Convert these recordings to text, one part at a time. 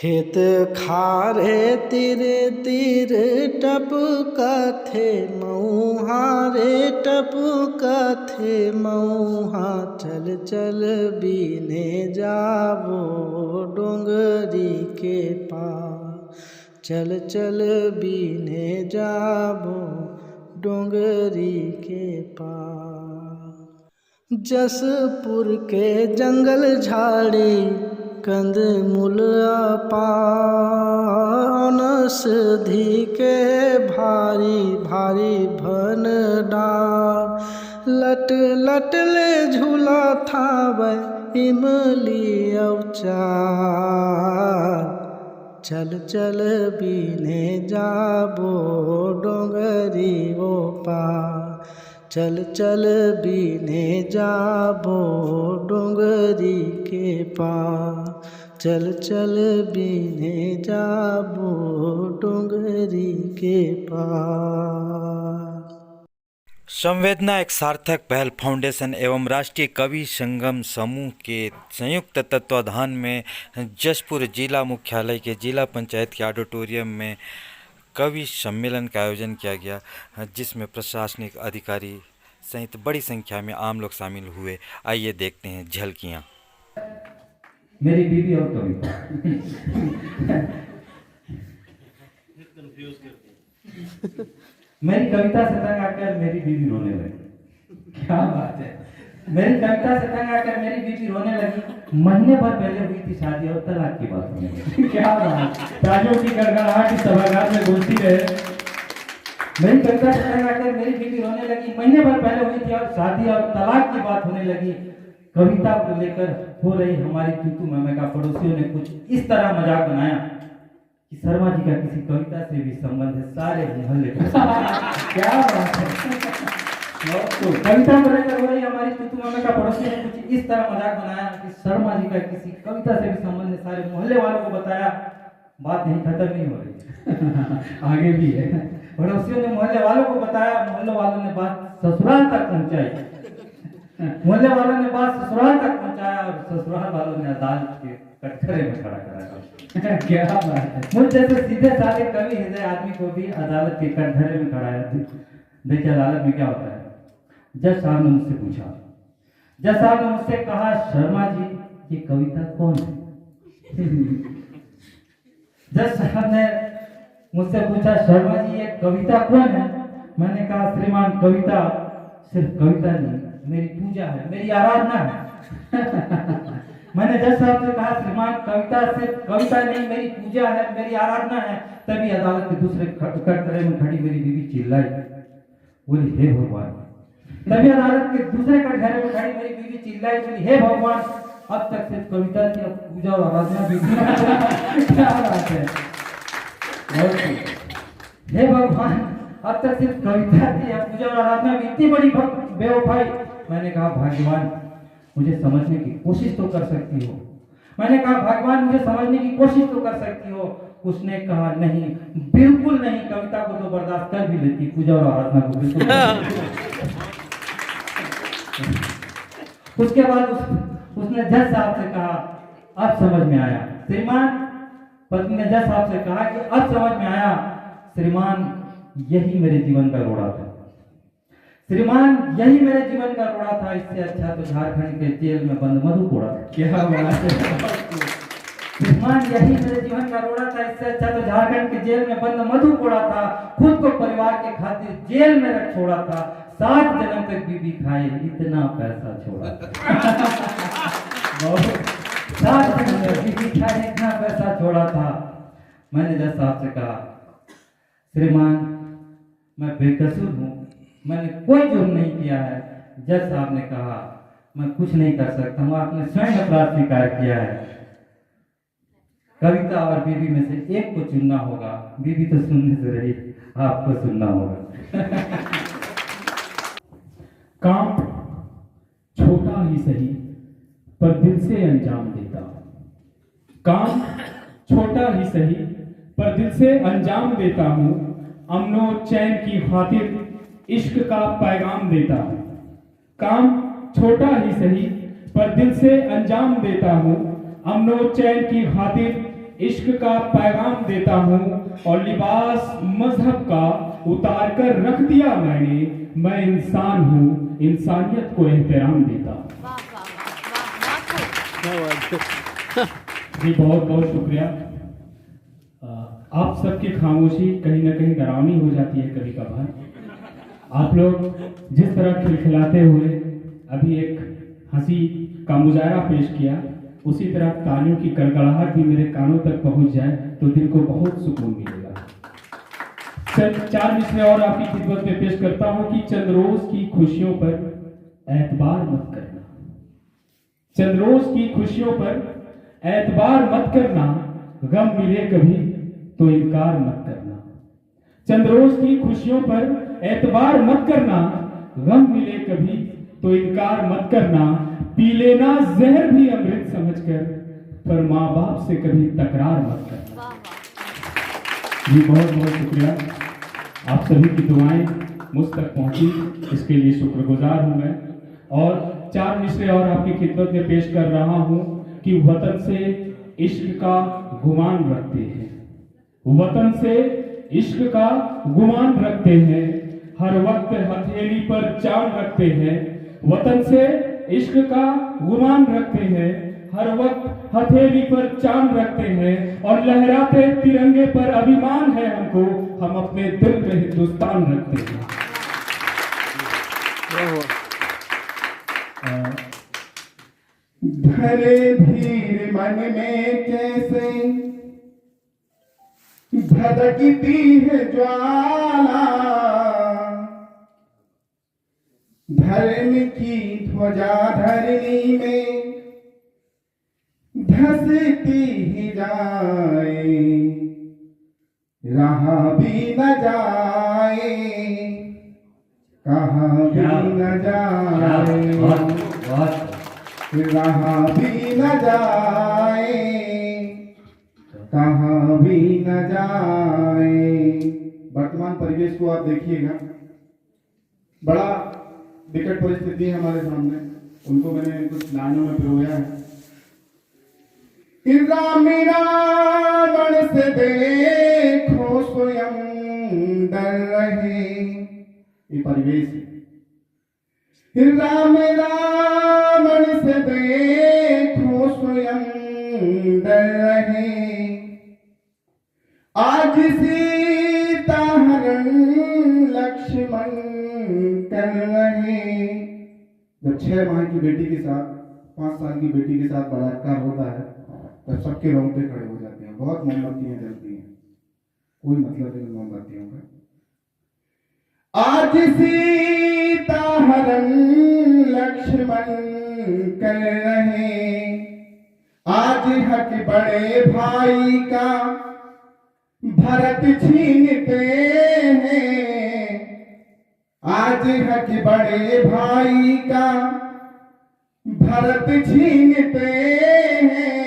खेत खारे तीरे तीर टपका थे मऊहारे टपका थे मऊहा चल चल बीने जाबो डोंगरी के पार चल चल बीने जाबो डोंगरी के पार। जसपुर के जंगल झाड़ी कंद मूलया पानसधी के भारी भारी भन डार लट लट ले झूला थावे इमली अवचार चल चल बीने जाबो डोंगरी वो पार चल चल बीने जाबो डोंगरी के पार चल चल बीने जाबो डोंगरी के पार। संवेदना एक सार्थक पहल फाउंडेशन एवं राष्ट्रीय कवि संगम समूह के संयुक्त तत्वाधान में जशपुर जिला मुख्यालय के जिला पंचायत के ऑडिटोरियम में कवि सम्मेलन का आयोजन किया गया, जिसमें प्रशासनिक अधिकारी सहित बड़ी संख्या में आम लोग शामिल हुए। आइए देखते हैं झलकियाँ। मेरी बीवी और कविता मेरी कविता से तंग आकर मेरी बीवी रोने लगी। क्या बात है, मेरी कविता से तंग आकर मेरी बीवी रोने लगी। महीने भर पहले हुई थी शादी और तलाक की बात होने लगी। क्या बात, तालियों की गड़गड़ाहट इस सभागार में गूंजती रहे। मेरी कविता से तंग आकर मेरी बीवी रोने लगी। महीने भर पहले हुई थी और शादी और तलाक की बात होने लगी। कविता को लेकर हो रही हमारी तू मैं का पड़ोसियों ने कुछ इस तरह मजाक बनाया कि शर्मा जी का किसी कविता से भी संबंध है सारे मोहल्ले को। क्या बात है। तो कविता को लेकर हो रही हमारी तू का पड़ोसियों ने कुछ इस तरह मजाक बनाया कि शर्मा जी का किसी कविता से भी संबंध है सारे मोहल्ले वालों को बताया। बात यहीं खत्म नहीं हो रही, आगे भी है। पड़ोसियों ने मोहल्ले वालों को बताया, मोहल्ले वालों ने बात ससुराल तक पहुंचाई। मोहल्ले वालों ने बात ससुराल तक पहुंचाया और ससुराल वालों ने अदालत के कटघरे में खड़ा करा। क्या बात है। मुझ जैसे सीधे साधे कवि हृदय आदमी को भी अदालत के कटघरे में खड़ा है। देखिए अदालत में क्या होता है। जज साहब ने मुझसे पूछा, जज साहब ने मुझसे कहा, शर्मा जी ये कविता कौन है? जज साहब ने मुझसे पूछा, शर्मा जी ये कविता कौन है? मैंने कहा, श्रीमान कविता सिर्फ कविता नहीं, मेरी पूजा है, मेरी आराधना है। मैंने जज साहब से कहा, श्रीमान कविता सिर्फ कविता नहीं, मेरी पूजा है, मेरी आराधना है। तभी अदालत के दूसरे कटघरे में खड़ी मेरी बीवी चिल्लाई, बोली हे भगवान। तभी अदालत के दूसरे कटघरे में खड़ी मेरी बीवी चिल्लाई, बोली हे भगवान, अब तक सिर्फ कविता थी, अब पूजा और आराधना भी। क्या बात है। हे भगवान, अब तक सिर्फ कविता थी, अब पूजा और आराधना भी। इतनी बड़ी बेवफाई। मैंने कहा, भगवान मुझे समझने की कोशिश तो कर सकती हो। मैंने कहा, भगवान मुझे समझने की कोशिश तो कर सकती हो। उसने कहा, नहीं, बिल्कुल नहीं, कविता को तो बर्दाश्त कर भी लेती, पूजा और आराधना को बिल्कुल। उसके बाद उसने जज साहब से कहा, अब समझ में आया। श्रीमान, पत्नी ने जज साहब से कहा कि अब समझ में आया श्रीमान, यही मेरे जीवन का रोड़ा था। श्रीमान, यही मेरे जीवन का रोड़ा था। इससे अच्छा तो झारखंड के जेल में बंद मधु कोड़ा था। क्या बात है। श्रीमान, यही मेरे जीवन का रोड़ा था। इससे अच्छा तो झारखंड के जेल में बंद मधु कोड़ा था। खुद को परिवार के खातिर जेल में रख छोड़ा था। 7 जन्म तक बीबी खाए इतना पैसा छोड़ा। 7 जन्म तक बीबी खाए इतना पैसा छोड़ा था। मैंने जज साहब से कहा, श्रीमान मैं बेकसूर हूँ, मैंने कोई जुर्म नहीं किया है। जज साहब ने कहा, मैं कुछ नहीं कर सकता हूँ, आपने स्वयं अपराध स्वीकार किया है। कविता और बीवी में से एक को चुनना होगा। बीवी तो सुनने से रही, आपको सुनना होगा। काम छोटा ही सही पर दिल से अंजाम देता हूं। काम छोटा ही सही पर दिल से अंजाम देता हूं। अमनो चैन की खातिर इश्क का पैगाम देता हूं। काम छोटा ही सही पर दिल से अंजाम देता हूं। अमनो चैन की खातिर इश्क का पैगाम देता हूँ और लिबास मजहब का उतार कर रख दिया मैंने। मैं इंसान हूँ, इंसानियत को एहतराम देता हूँ। जी बहुत बहुत शुक्रिया। आप सबकी खामोशी कहीं ना कहीं डरावनी हो जाती है कभी कभार। आप लोग जिस तरह खिलखिलाते हुए अभी एक हंसी का मुजाहरा पेश किया, उसी तरह तालियों की कड़कड़ाहट भी मेरे कानों तक पहुंच जाए तो दिल को बहुत सुकून मिलेगा। चार मिसरे और आपकी खिदमत में पेश करता हूं कि चंद रोज की खुशियों पर एतबार मत करना। चंद रोज की खुशियों पर एतबार मत करना, गम मिले कभी तो इनकार मत करना। चंद रोज की खुशियों पर एतबार मत करना, गम मिले कभी तो इनकार मत करना। पी लेना जहर भी अमृत समझकर, पर माँ बाप से कभी तकरार मत करना। जी बहुत बहुत शुक्रिया। आप सभी की दुआएं मुझ तक पहुंची, इसके लिए शुक्रगुजार हूं मैं। और चार मिसरे और आपकी खिदमत में पेश कर रहा हूं कि वतन से इश्क का गुमान रखते हैं, वतन से इश्क का गुमान रखते हैं, हर वक्त हथेली पर चांद रखते हैं। वतन से इश्क का गुमान रखते हैं, हर वक्त हथेली पर चांद रखते हैं, और लहराते तिरंगे पर अभिमान है हमको, हम अपने दिल में हिंदुस्तान रखते हैं। धरे धीर मन में कैसे धधकती है ज्वाला, धर्म की ध्वजा धरनी में धसती ही जाए, रहा भी न जाए, कहाँ भी न जाए, रहा भी न जाए, कहाँ भी न जाए। वर्तमान परिवेश को आप देखिएगा, बड़ा विकट परिस्थिति है हमारे सामने, उनको मैंने कुछ लाइनों में पिरोया है। राम रावण से देखो स्वयं डर रहे, ये परिवेश है। राम रावण से देखो स्वयं डर रहे, आज सीता हरण लक्ष्मण कर रहे। जब 6 माह की बेटी के साथ 5 साल की बेटी के साथ बलात्कार होता है, तब सबके रोंगटे खड़े हो जाते हैं। बहुत मोमबत्तियां जलती हैं, कोई मतलब नहीं मोमबत्तियों का। आज सीता हरण लक्ष्मण कर रहे, आज हक बड़े भाई का भरत छीनते हैं, आज हक बड़े भाई का भरत छीनते हैं।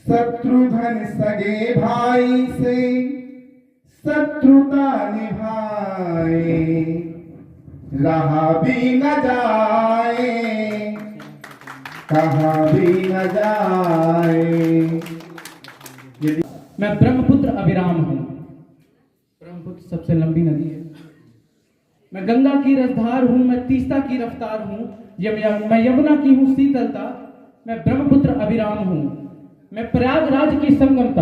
शत्रुघ्न सगे भाई से शत्रुता निभाए, रहा भी न जाए, कहाँ भी न जाए। मैं ब्रह्मपुत्र अभिराम हूँ। ब्रह्मपुत्र सबसे लंबी नदी है। मैं गंगा की रसधार हूँ, मैं तीस्ता की रफ्तार हूँ, मैं यमुना की हूँ शीतलता। मैं ब्रह्मपुत्र अभिराम हूँ। मैं प्रयागराज की संगमता,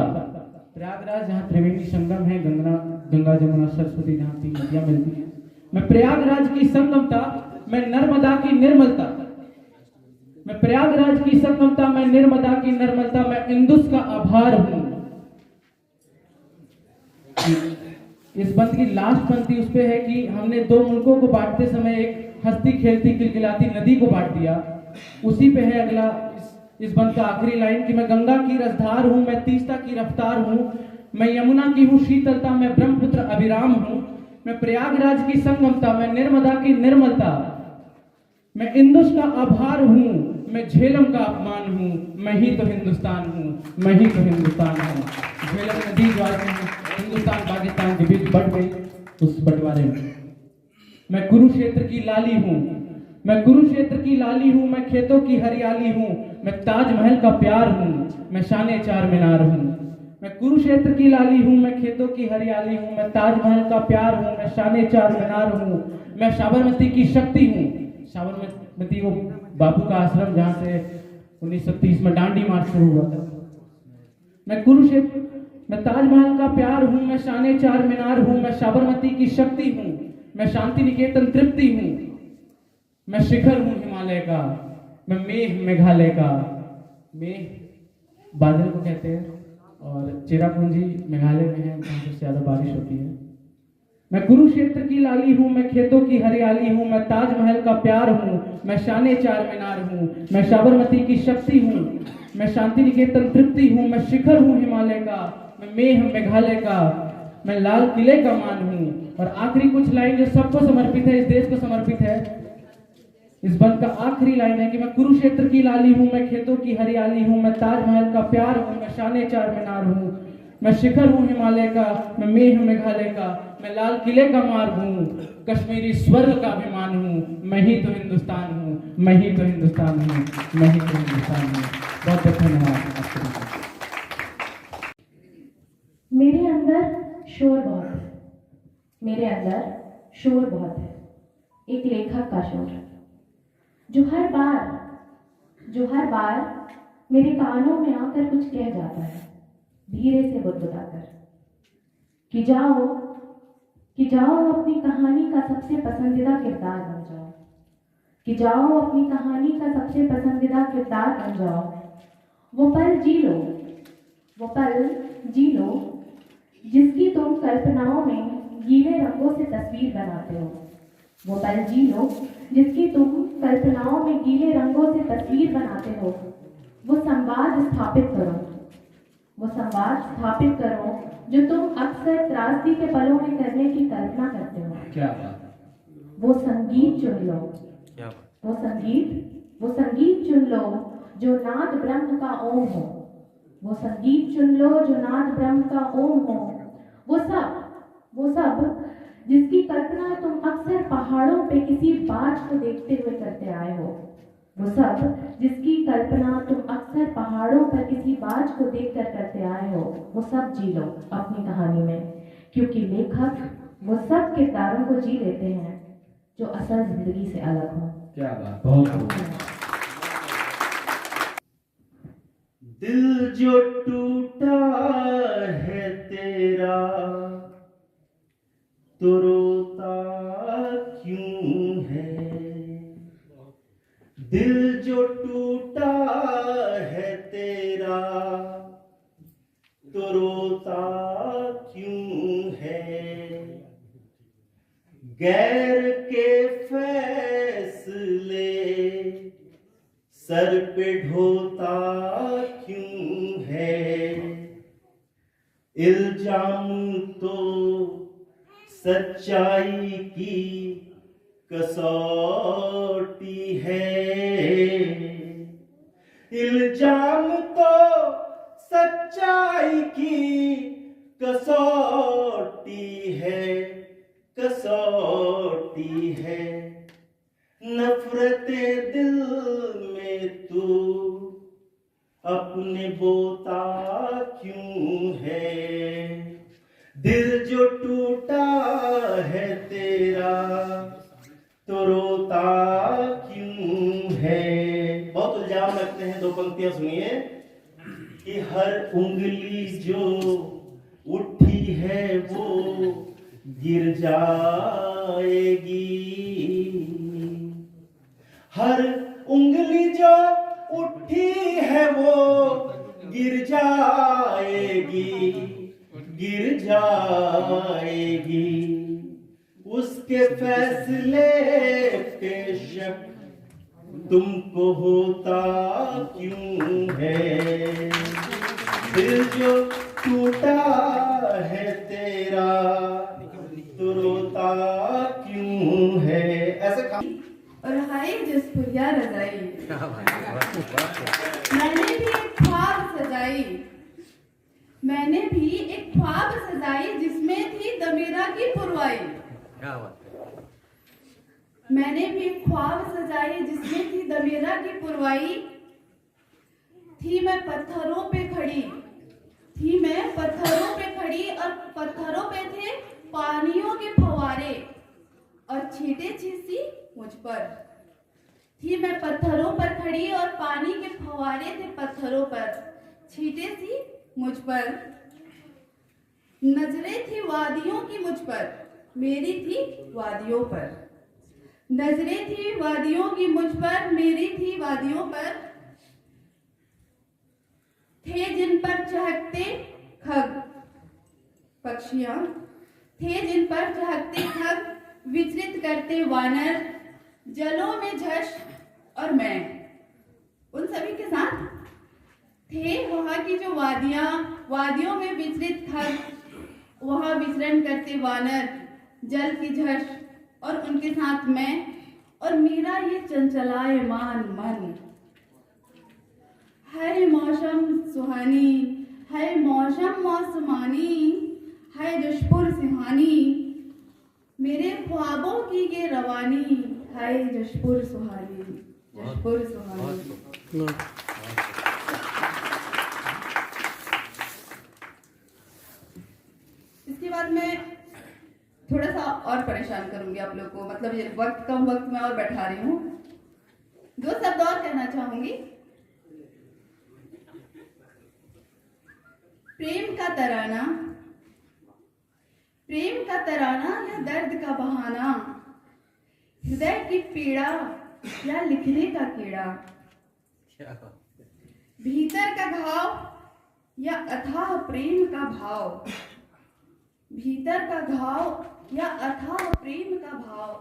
प्रयागराज जहाँ त्रिवेणी संगम है, गंगा जमुना सरस्वती, जहाँ 3 नदियाँ मिलती हैं। मैं प्रयागराज की संगमता, मैं नर्मदा की निर्मलता। मैं प्रयागराज की संगमता, मैं नर्मदा की निर्मलता। मैं इंदुस का आभार हूँ। इस बंद की लास्ट पंक्ति उस पे है कि हमने 2 मुल्कों को बांटते समय एक हंसती खेलती किलकिलाती नदी को बांट दिया। उसी पे है अगला इस बंद का आखिरी लाइन कि मैं गंगा की रसधार हूँ, मैं तीस्ता की रफ्तार हूँ, मैं यमुना की हूँ शीतलता, मैं ब्रह्मपुत्र अभिराम हूँ। मैं प्रयागराज की संगमता, मैं नर्मदा की निर्मलता। मैं इंदुस का आभार हूँ, मैं झेलम का अपमान हूँ, मैं ही तो हिंदुस्तान हूँ, मैं ही तो हिंदुस्तान हूँ। झेलम नदी जो आज हिंदुस्तान पाकिस्तान के बीच बट गई, उस बंटवारे में मैं कुरुक्षेत्र की लाली हूँ, मैं कुरुक्षेत्र की लाली हूँ, मैं खेतों की हरियाली हूँ, मैं ताजमहल का प्यार हूँ, मैं शाने चार मीनार हूँ। मैं कुरुक्षेत्र की लाली हूँ, मैं खेतों की हरियाली हूँ। मैं ताजमहल का प्यार हूँ, मैं शाने चार मीनार हूँ। मैं साबरमती की शक्ति हूँ। साबरमती वो बापू का आश्रम जहाँ से 1930 में दांडी मार्च शुरू हुआ था। मैं कुरुक्षेत्र, मैं ताजमहल का प्यार हूँ, मैं शाने चार मीनार हूँ। मैं साबरमती की शक्ति हूँ, मैं शांति निकेतन तृप्ति हूँ। मैं शिखर हूँ हिमालय का, मैं मेघ मेघालय का। मेघ बादल को कहते हैं और चेरापूंजी मेघालय में है, जहाँ सबसे ज्यादा बारिश होती है। मैं कुरुक्षेत्र की लाली हूँ, मैं खेतों की हरियाली हूँ। मैं ताजमहल का प्यार हूँ, मैं शाने चार मीनार हूँ। मैं साबरमती की शक्ति हूँ, मैं शांति निकेतन तृप्ति हूँ। मैं शिखर हूँ हिमालय का, मैं मेघ मेघालय का। मैं लाल किले का मान हूँ। और आखिरी कुछ लाइन जो सबको समर्पित है, इस देश को समर्पित है। इस बंद का आखिरी लाइन है कि मैं कुरुक्षेत्र की लाली हूँ, मैं खेतों की हरियाली हूँ। मैं ताजमहल का प्यार हूँ, मैं शाने चार मीनार हूँ। मैं शिखर हूँ हिमालय का, मैं मेघ मेघालय का। मैं लाल किले का मार्ग हूँ, कश्मीरी स्वर्ग का अभिमान हूँ। मैं ही तो हिंदुस्तान हूँ, मैं ही तो हिंदुस्तान हूँ, मैं ही तो हिंदुस्तान हूँ। बहुत बहुत धन्यवाद। मेरे अंदर शोर बहुत है, मेरे अंदर शोर बहुत है। एक लेखक का शोर जो हर बार मेरे कानों में आकर कुछ कह जाता है, धीरे से बुदबुदाकर कि जाओ अपनी कहानी का सबसे पसंदीदा किरदार बन जाओ, कि जाओ अपनी कहानी का सबसे पसंदीदा किरदार बन जाओ। वो पल जी लो जिसकी तुम कल्पनाओं में गीले रंगों से तस्वीर बनाते हो। वो पल जी लो जिसकी तुम कल्पनाओं में गीले रंगों से तस्वीर बनाते हो। वो संवाद स्थापित करो जो तुम अक्सर त्रासदी के पलों में करने की कल्पना करते हो। क्या बात। वो संगीत चुन लो, वो संगीत चुन लो जो नाद ब्रह्म का ओम हो। वो संगीत चुन लो जो नाद ब्रह्म का ओम हो। वो सब जिसकी कल्पना तुम अक्सर पहाड़ों पे किसी बाज को देखते हुए करते आए हो। वो सब जिसकी कल्पना तुम अक्सर पहाड़ों पर किसी बाज को देखकर करते आए हो। वो सब जी लो अपनी कहानी में, क्योंकि लेखक वो सब किरदारों को जी लेते हैं जो असल जिंदगी से अलग हो। क्या बात, बहुत दिल जो टूटा है तेरा तो रोता क्यों है। दिल जो टूटा है तेरा तो रोता क्यों है। गैर के फैसले सर पे ढोता क्यों है। इल्जाम तो सच्चाई की कसौटी है। इल्जाम तो सच्चाई की कसौटी है। नफरतें दिल में तू अपने बोता क्यों है। दिल जो टूटा है तेरा तो रोता क्यों है। बहुत इल्जाम लगते हैं, दो पंक्तियां सुनिए कि हर उंगली जो उठी है वो गिर जाएगी। हर उंगली जो उठी है वो गिर जाएगी। उसके फैसले पे शक तुमको होता क्यों है। दिल जो टूटा है तेरा तो रोता क्यों है। ऐसे और हाय जसपुरिया रजाई, मैंने भी एक ख्वाब सजाई जिसमें थी दमीरा की पुरवाई। मैंने भी एक ख्वाब सजाई जिसमें थी दमीरा की पुरवाई। थी मैं पत्थरों पे खड़ी, थी मैं पत्थरों पे खड़ी और पत्थरों पे थे पानियों के फव्वारे और छींटे सी मुझ पर। थी मैं पत्थरों पर खड़ी और पानी के फव्वारे थे पत्थरों पर, छींटे सी मुझ पर। नजरें थी वादियों की मुझ पर, मेरी थी वादियों पर। नजरें थी वादियों की मुझ पर, मेरी थी वादियों पर। थे जिन पर चहकते खग पक्षियां, थे जिन पर चहकते खग, विचरित करते वानर, जलों में झष और मैं उन सभी के साथ थे। वहां की जो वादियों में विचरित खग, वहां विचरण करते वानर, जल की झष और उनके साथ मैं और मेरा ये चंचलायमान मन। है मौसम सुहानी, है मौसम मौसमानी, है जशपुर सुहानी, मेरे ख्वाबों की ये रवानी, है जशपुर सुहानी, जशपुर सुहानी। इसके बाद मैं थोड़ा सा और परेशान करूंगी आप लोग को, मतलब ये कम वक्त में और बैठा रही हूँ। 2 शब्द और कहना चाहूंगी। प्रेम का तराना, प्रेम का तराना या दर्द का बहाना, हृदय की पीड़ा या लिखने का कीड़ा, भीतर का घाव या अथाह प्रेम का भाव, भीतर का घाव या अथाह प्रेम का भाव।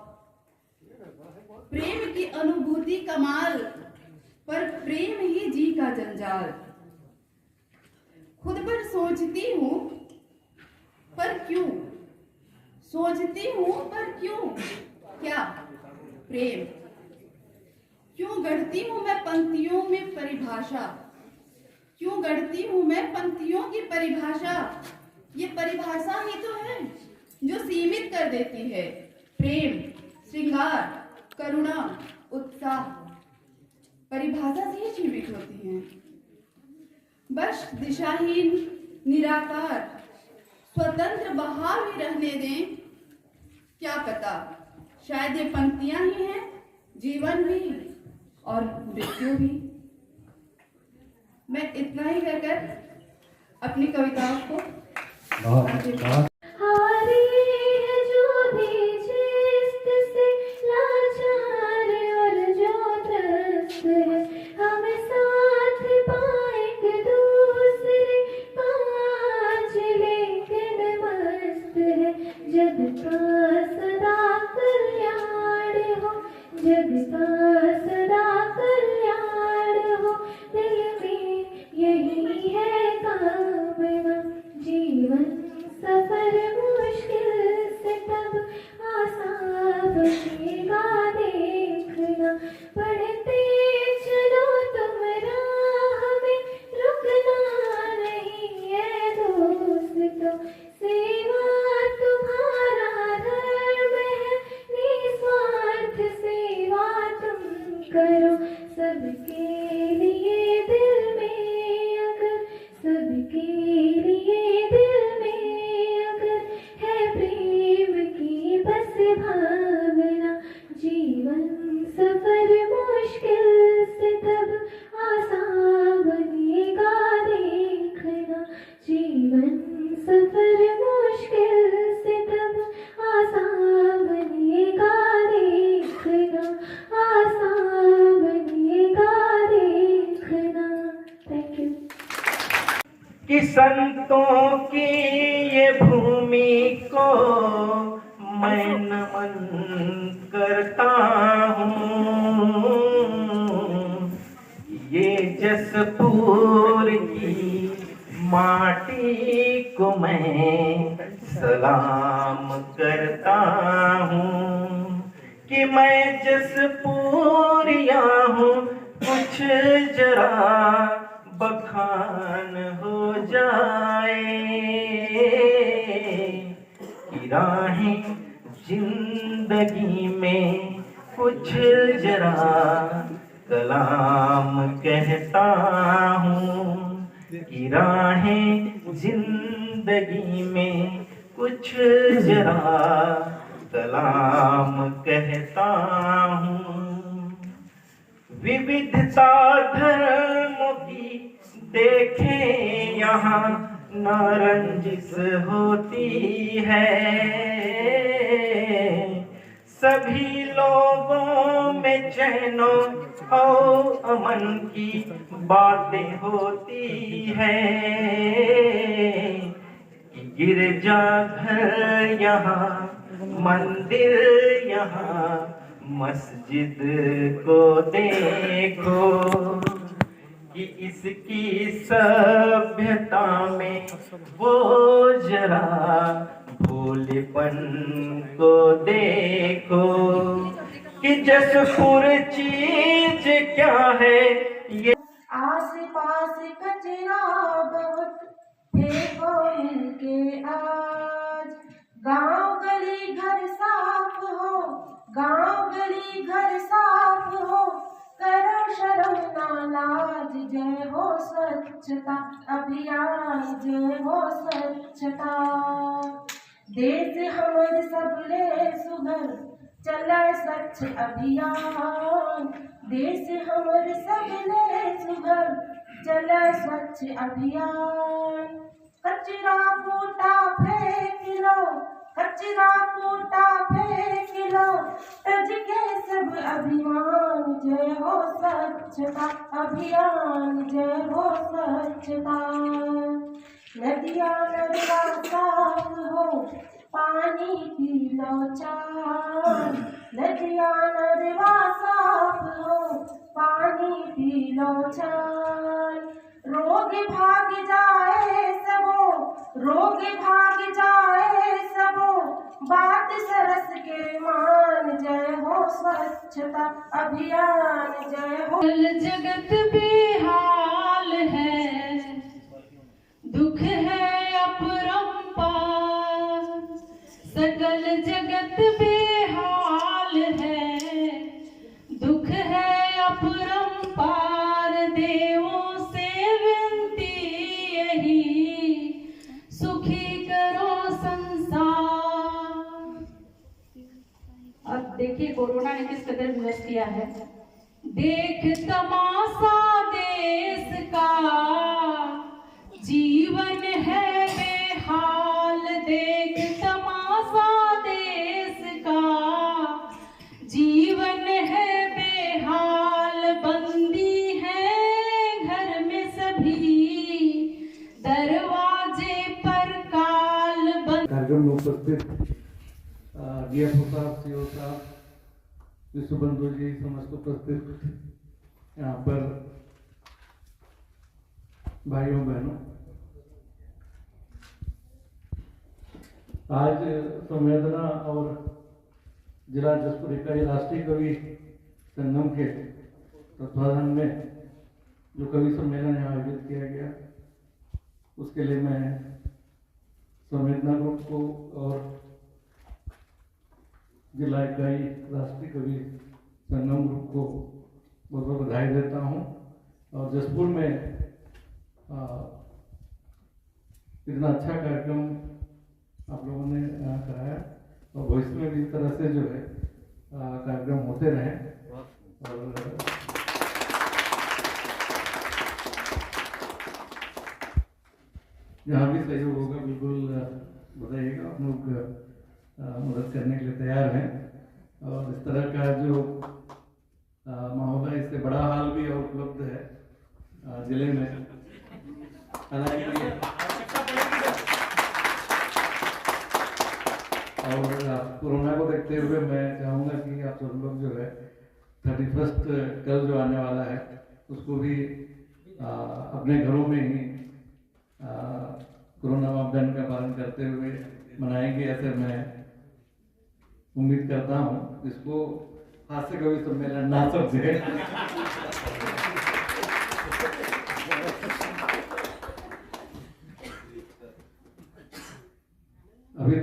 प्रेम की अनुभूति कमाल, पर प्रेम ही जी का जंजाल। खुद पर सोचती हूँ पर क्यों, सोचती हूँ पर क्यों, क्या प्रेम। क्यों गढ़ती हूँ मैं पंक्तियों में परिभाषा, क्यों गढ़ती हूँ मैं पंक्तियों की परिभाषा। ये परिभाषा ही तो है जो सीमित कर देती है। प्रेम, श्रृंगार, करुणा, उत्साह परिभाषा से ही सीमित होती हैं। बस दिशाहीन, निराकार, स्वतंत्र बहाव ही रहने दें। क्या पता शायद ये पंक्तियां ही हैं जीवन भी और मृत्यु भी। मैं इतना ही कहकर अपनी कविताओं को हारी है जो भी जिस्त से लाचार और जो त्रस्त है, हम साथ पाएंगे दूसरे पांच, लेकिन मस्त है जग का सदा कल्याण हो, जग का सदा कल्याण हो। दिल में यही है कामना, जीवन सफर मुश्किल से तब आसान बनेगा देखना। पढ़ते चलो तुम राह में, रुकना नहीं है दोस्तों। सेवा तुम्हारा धर्म है, निस्वार्थ सेवा तुम करो। सबके लिए दिल में अगर, सबके लिए दिल में अगर है प्रेम की बस भावना, जीवन सफर मुश्किल से तब आसान बनेगा देखना। जीवन सफर मुश्किल से तब आसान बनेगा देखना, आसान बनेगा देखना। Thank you. कि संतों की ये भूमि को मैं नमन करता हूँ, ये जसपुर की माटी को मैं सलाम करता हूँ। कि मैं जसपुरिया हूँ, कुछ जरा बखान हो जाए। कि राहें जिंदगी में कुछ जरा कलाम कहता हूँ कि राहें जिंदगी में कुछ जरा कलाम कहता हूँ। विविधता धर्मों की देखें यहाँ न रंजिश होती है, सभी लोगों में चैनो और अमन की बातें होती है। गिरजा घर यहाँ, मंदिर यहाँ, मस्जिद को देखो कि इसकी सभ्यता में वो जरा भोलेपन को देखो कि जसपुर चीज क्या है ये। आस पास कचरा बहुत फेंको मिलके आज, गांव गली घर साफ हो, गांव गली घर साफ हो, करो शर्म ना लाज। जय हो स्वच्छता अभियान, जय हो स्वच्छता। देश हमर सबले सुघर चले स्वच्छ अभियान, देश हमर सबले सुघर चले स्वच्छ अभियान। कचरा कूटा फेंक लो, कचरा कूटा फेंक लो, तज के सब अभिमान। जय हो स्वच्छता अभियान, जय हो स्वच्छता। नदियाँ नदियाँ साफ हो, पानी पी लो चार, नदियाँ नदियाँ साफ हो, पानी पी लो चार। रोग भाग जाए सबो, रोग भाग जाए सबो, बात सरस के मान। जय हो स्वच्छता अभियान, जय हो। जगत बेहाल है, दुख है अपरंपार, सकल जगत बेहाल है, दुख है अपरंपार। देवों से विनती यही, सुखी करो संसार। अब देखिए कोरोना ने किस कदर विनाश किया है। देख तमाशा देश का, जीवन है बेहाल। देख तमाशा देश का, जीवन है बेहाल। बंदी है घर में सभी, दरवाजे पर काल बंद। कार्यक्रम में उपस्थित डीएफओ साहब, सीओ साहब, विश्व बंधु जी, समस्त उपस्थित यहाँ पर भाइयों बहनों, आज संवेदना और जिला जसपुर इकाई राष्ट्रीय कवि संगम के तत्वाधान में जो कवि सम्मेलन यहाँ आयोजित किया गया, उसके लिए मैं संवेदना ग्रुप को और जिला इकाई राष्ट्रीय कवि संगम ग्रुप को बहुत बहुत बधाई देता हूँ। और जसपुर में इतना अच्छा कार्यक्रम आप लोगों ने कराया और भविष्य में भी इस तरह से जो है कार्यक्रम होते रहे। और जहाँ भी सहयोग होगा बिल्कुल बताइएगा, आप लोग मदद करने के लिए तैयार हैं। और इस तरह का जो माहौल है, इससे बड़ा हाल भी और उपलब्ध है जिले में। हालांकि और कोरोना को देखते हुए मैं चाहूँगा कि आप सब लोग जो है 31 कल जो आने वाला है उसको भी अपने घरों में ही कोरोना मापदंड का पालन करते हुए मनाएंगे, ऐसे मैं उम्मीद करता हूँ। इसको हास्य कवि सम्मेलन ना समझे। अभी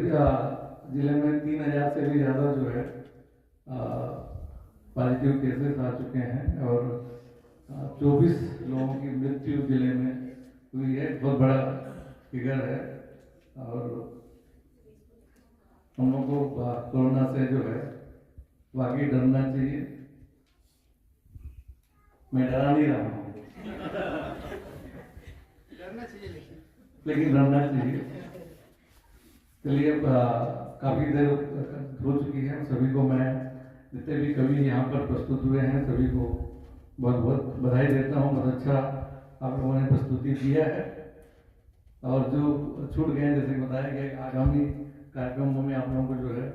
जिले में 3000 से भी ज़्यादा जो है पॉजिटिव केसेस आ चुके हैं और 24 लोगों की मृत्यु जिले में हुई है। बहुत बड़ा फिगर है और हम लोग को कोरोना से जो है वाकई डरना चाहिए। मैं डरा नहीं रहा हूँ, लेकिन डरना चाहिए। चलिए, काफ़ी देर हो चुकी है। सभी को मैं, जितने भी कवि यहाँ पर प्रस्तुत हुए हैं, सभी को बहुत बहुत बधाई देता हूँ। बहुत अच्छा आप लोगों ने प्रस्तुति दिया है और जो छूट गए, जैसे बताया गया, आगामी कार्यक्रमों में आप लोगों को जो है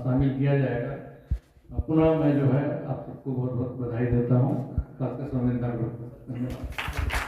शामिल किया जाएगा। पुनः मैं जो है आप सबको बहुत बहुत बधाई देता हूँ, खासकर संवेदना को धन्यवाद।